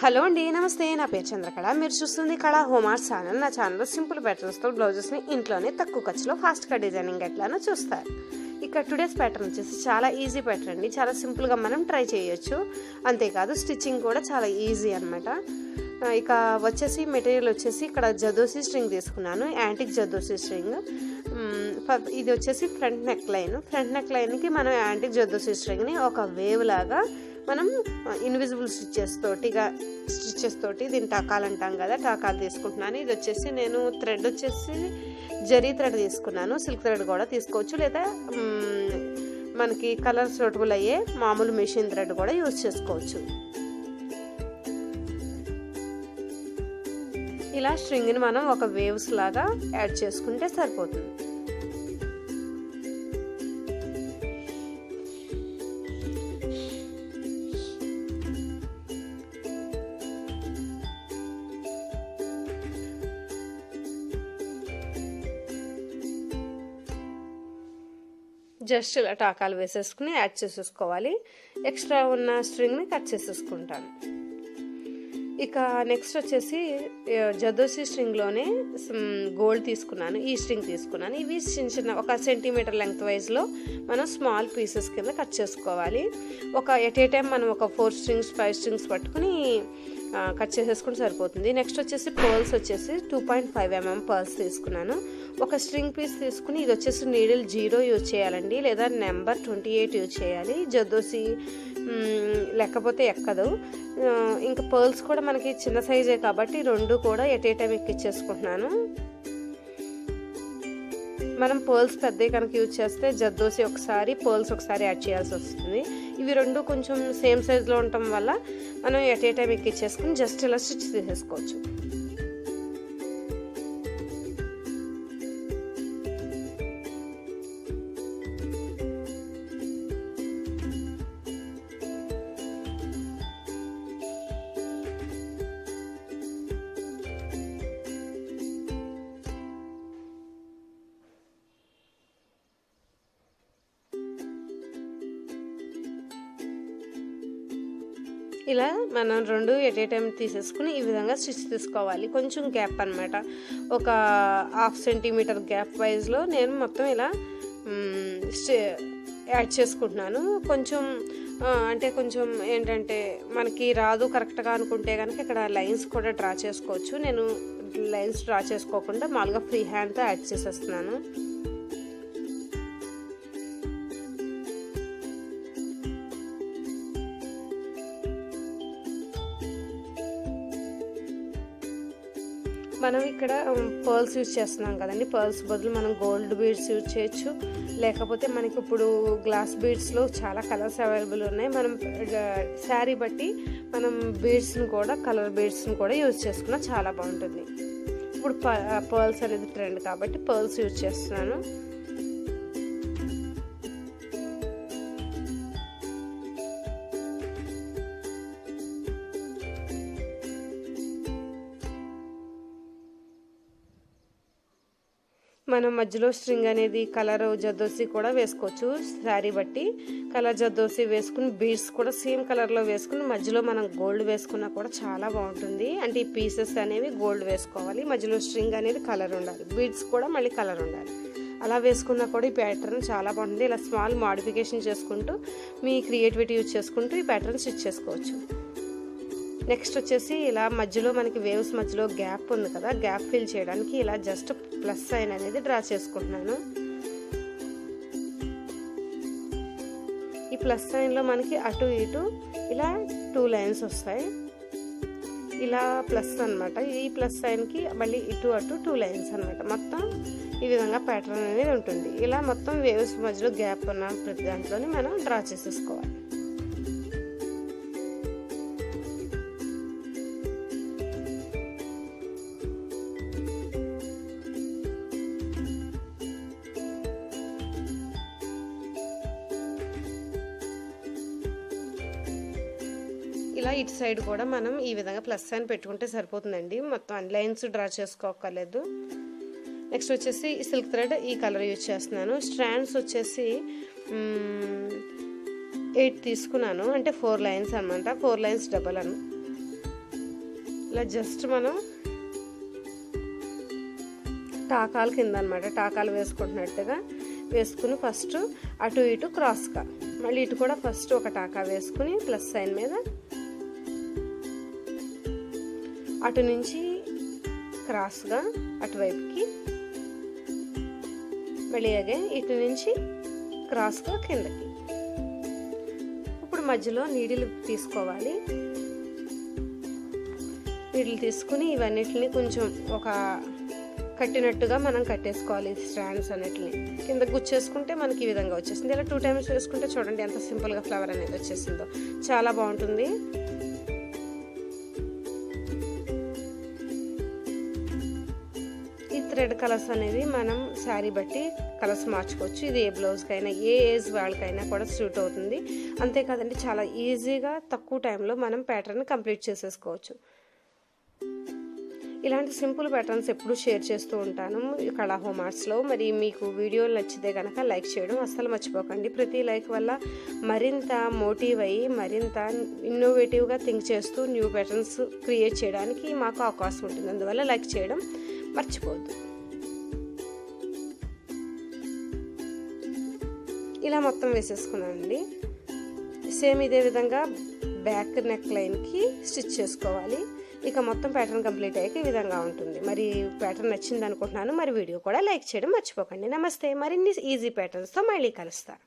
Hello అండి, నమస్తే. నా పేరు చంద్రకళ. మీరు చూస్తుంది కళా హోమ్ ఆర్ట్స్ ఛానల్. నా ఛానల్లో సింపుల్ ప్యాటర్న్స్తో బ్లౌజెస్ని ఇంట్లోనే తక్కువ ఖర్చులో ఫాస్ట్గా డిజైనింగ్ ఎట్లానో చూస్తారు. ఇక టుడేస్ ప్యాటర్న్ వచ్చేసి చాలా ఈజీ ప్యాటర్న్ అండి. చాలా సింపుల్గా మనం ట్రై చేయొచ్చు. అంతేకాదు స్టిచ్చింగ్ కూడా చాలా ఈజీ అనమాట. ఇక వచ్చేసి మెటీరియల్ వచ్చేసి ఇక్కడ జదోసి స్ట్రింగ్ తీసుకున్నాను, యాంటిక్ జదోసి స్ట్రింగ్. ఇది వచ్చేసి ఫ్రంట్ నెక్ లైన్కి మనం యాంటిక్ జదోసి స్ట్రింగ్ని ఒక వేవ్ లాగా మనం ఇన్విజిబుల్ స్టిచ్చెస్ తోటి దీన్ని టాకాలు అంటాం కదా, టాకాలు తీసుకుంటున్నాను. ఇది వచ్చేసి నేను థ్రెడ్ వచ్చేసి జరీ థ్రెడ్ తీసుకున్నాను. సిల్క్ థ్రెడ్ కూడా తీసుకోవచ్చు, లేదా మనకి కలర్ సూటబుల్ అయ్యే మామూలు మిషన్ థ్రెడ్ కూడా యూజ్ చేసుకోవచ్చు. ఇలా స్ట్రింగ్ని మనం ఒక వేవ్స్ లాగా యాడ్ చేసుకుంటే సరిపోతుంది. జస్ట్ ఇలా టాకాలు వేసేసుకుని యాడ్ చేసేసుకోవాలి. ఎక్స్ట్రా ఉన్న స్ట్రింగ్ని కట్ చేసేసుకుంటాను. ఇక నెక్స్ట్ వచ్చేసి జదోసి స్ట్రింగ్లోనే గోల్డ్ తీసుకున్నాను, ఈ స్ట్రింగ్ తీసుకున్నాను. ఇవి చిన్న 1 సెంటీమీటర్ లెంగ్త్ వైజ్లో మనం స్మాల్ పీసెస్ కింద కట్ చేసుకోవాలి. ఎట్ ఏ టైం మనం 4 స్ట్రింగ్స్ 5 స్ట్రింగ్స్ పట్టుకుని కట్ చేసేసుకుంటే సరిపోతుంది. నెక్స్ట్ వచ్చేసి పర్ల్స్ వచ్చేసి 2.5 mm పర్ల్స్ తీసుకున్నాను. ఒక స్ట్రింగ్ పీస్ తీసుకుని ఇది వచ్చేసి నీడిల్ 0 యూజ్ చేయాలండి, లేదా నెంబర్ 28 యూజ్ చేయాలి. జదోసి లేకపోతే ఎక్కదు. ఇంకా పర్ల్స్ కూడా మనకి చిన్న సైజే కాబట్టి 2 కూడా ఎట్ ఏ టైం ఎక్కిచ్చేసుకుంటున్నాను. మనం పర్ల్స్ పెద్దవి కనుక యూజ్ చేస్తే జద్దోసి ఒకసారి పర్ల్స్ ఒకసారి యాడ్ చేయాల్సి వస్తుంది. ఇవి 2 కొంచెం సేమ్ సైజులో ఉండటం వల్ల మనం ఎట్ ఏ టైం ఎక్కిచ్చేసుకుని జస్ట్ ఇలా స్టిచ్ తీసేసుకోవచ్చు. ఇలా మనం 2 ఎట్ ఏ టైం తీసేసుకుని ఈ విధంగా స్టిచ్ తీసుకోవాలి. కొంచెం గ్యాప్ అనమాట, ఒక 1/2 సెంటీమీటర్ గ్యాప్ వైజ్లో నేను మొత్తం ఇలా యాడ్ చేసుకుంటున్నాను. కొంచెం ఏంటంటే మనకి రాదు కరెక్ట్గా అనుకుంటే కనుక ఇక్కడ లైన్స్ కూడా డ్రా చేసుకోవచ్చు. నేను లైన్స్ డ్రా చేసుకోకుండా మామూలుగా ఫ్రీ హ్యాండ్తో యాడ్ చేసేస్తున్నాను. మనం ఇక్కడ పర్ల్స్ యూజ్ చేస్తున్నాం కదండి, పర్ల్స్ బదులు మనం గోల్డ్ బీడ్స్ యూజ్ చేయొచ్చు, లేకపోతే మనకి ఇప్పుడు గ్లాస్ బీడ్స్లో చాలా కలర్స్ అవైలబుల్ ఉన్నాయి. మనం శారీ బట్టి మనం బీడ్స్ని కూడా కలర్ బీడ్స్ని కూడా యూజ్ చేసుకున్నా చాలా బాగుంటుంది. ఇప్పుడు పర్ల్స్ అనేది ట్రెండ్ కాబట్టి పర్ల్స్ యూజ్ చేస్తున్నాను. మనం మధ్యలో స్ట్రింగ్ అనేది కలర్ జద్దోసి కూడా వేసుకోవచ్చు. శారీ బట్టి కలర్ జద్దోసి వేసుకుని బీడ్స్ కూడా సేమ్ కలర్లో వేసుకుని మధ్యలో మనం గోల్డ్ వేసుకున్నా కూడా చాలా బాగుంటుంది. అంటే ఈ పీసెస్ అనేవి గోల్డ్ వేసుకోవాలి, మధ్యలో స్ట్రింగ్ అనేది కలర్ ఉండాలి, బీడ్స్ కూడా మళ్ళీ కలర్ ఉండాలి. అలా వేసుకున్నా కూడా ఈ ప్యాటర్న్ చాలా బాగుంటుంది. ఇలా స్మాల్ మోడిఫికేషన్ చేసుకుంటూ మీ క్రియేటివిటీ యూజ్ చేసుకుంటూ ఈ ప్యాటర్న్ స్టిచ్ చేసుకోవచ్చు. నెక్స్ట్ వచ్చేసి ఇలా మధ్యలో మనకి వేవ్స్ మధ్యలో గ్యాప్ ఉంది కదా, గ్యాప్ ఫిల్ చేయడానికి ఇలా జస్ట్ ప్లస్ సైన్ అనేది డ్రా చేసుకుంటున్నాను. ఈ ప్లస్ సైన్లో మనకి అటు ఇటు ఇలా 2 లైన్స్ వస్తాయి. ఇలా ప్లస్ అనమాట. ఈ ప్లస్ సైన్కి మళ్ళీ ఇటు అటు 2 లైన్స్ అనమాట. మొత్తం ఈ విధంగా ప్యాటర్న్ అనేది ఉంటుంది. ఇలా మొత్తం వేవ్స్ మధ్యలో గ్యాప్ ఉన్న ప్రతి దాంట్లోని మనం డ్రా చేసేసుకోవాలి. ఇలా ఇటు సైడ్ కూడా మనం ఈ విధంగా ప్లస్ సైన్ పెట్టుకుంటే సరిపోతుందండి. మొత్తం అన్ని లైన్స్ డ్రా చేసుకోకర్లేదు. నెక్స్ట్ వచ్చేసి సిల్క్ థ్రెడ్ ఈ కలర్ యూజ్ చేస్తున్నాను. స్ట్రాండ్స్ వచ్చేసి 8 తీసుకున్నాను, అంటే 4 లైన్స్ అనమాట. 4 లైన్స్ డబల్ ఇలా జస్ట్ మనం టాకాలు కింద అనమాట టాకాలు వేసుకుంటున్నట్టుగా వేసుకుని ఫస్ట్ అటు ఇటు క్రాస్గా, మళ్ళీ ఇటు కూడా ఫస్ట్ ఒక టాకా వేసుకుని ప్లస్ సైన్ మీద అటు నుంచి క్రాస్గా అటువైపుకి, మళ్ళీ అగైన్ ఇటు నుంచి క్రాస్గా కిందకి. ఇప్పుడు మధ్యలో నీడిల్ తీసుకోవాలి. నీడిల్ తీసుకుని ఇవన్నిటిని కొంచెం ఒక కట్టినట్టుగా మనం కట్టేసుకోవాలి. స్ట్రాండ్స్ అన్నిటిని కింద గుచ్చేసుకుంటే మనకి ఈ విధంగా వచ్చేసింది. ఇలా 2 టైమ్స్ వేసుకుంటే చూడండి ఎంత సింపుల్గా ఫ్లవర్ అనేది వచ్చేసిందో, చాలా బాగుంటుంది. ఈ థ్రెడ్ కలర్స్ అనేది మనం శారీ బట్టి కలర్స్ మార్చుకోవచ్చు. ఇది ఏ బ్లౌజ్కైనా ఏ ఏజ్ వాళ్ళకైనా కూడా సూట్ అవుతుంది. అంతేకాదండి చాలా ఈజీగా తక్కువ టైంలో మనం ప్యాటర్న్ కంప్లీట్ చేసేసుకోవచ్చు. ఇలాంటి సింపుల్ ప్యాటర్న్స్ ఎప్పుడు షేర్ చేస్తూ ఉంటాను కళా హోమ్ ఆర్ట్స్లో. మరి మీకు వీడియోలు నచ్చితే కనుక లైక్ చేయడం అస్సలు మర్చిపోకండి. ప్రతి లైక్ వల్ల మరింత మోటివ్ అయ్యి మరింత ఇన్నోవేటివ్గా థింక్ చేస్తూ న్యూ ప్యాటర్న్స్ క్రియేట్ చేయడానికి మాకు అవకాశం ఉంటుంది. అందువల్ల లైక్ చేయడం మర్చిపోవద్దు. ఇలా మొత్తం వేసేసుకున్నానండి. సేమ్ ఇదే విధంగా బ్యాక్ నెక్ లైన్కి స్టిచ్ చేసుకోవాలి. ఇక మొత్తం ప్యాటర్న్ కంప్లీట్ అయ్యాక ఈ విధంగా ఉంటుంది. మరి ప్యాటర్న్ నచ్చింది అనుకుంటున్నాను. మరి వీడియో కూడా లైక్ చేయడం మర్చిపోకండి. నమస్తే. మరిన్ని ఈజీ ప్యాటర్న్స్తో మళ్ళీ కలుస్తాను.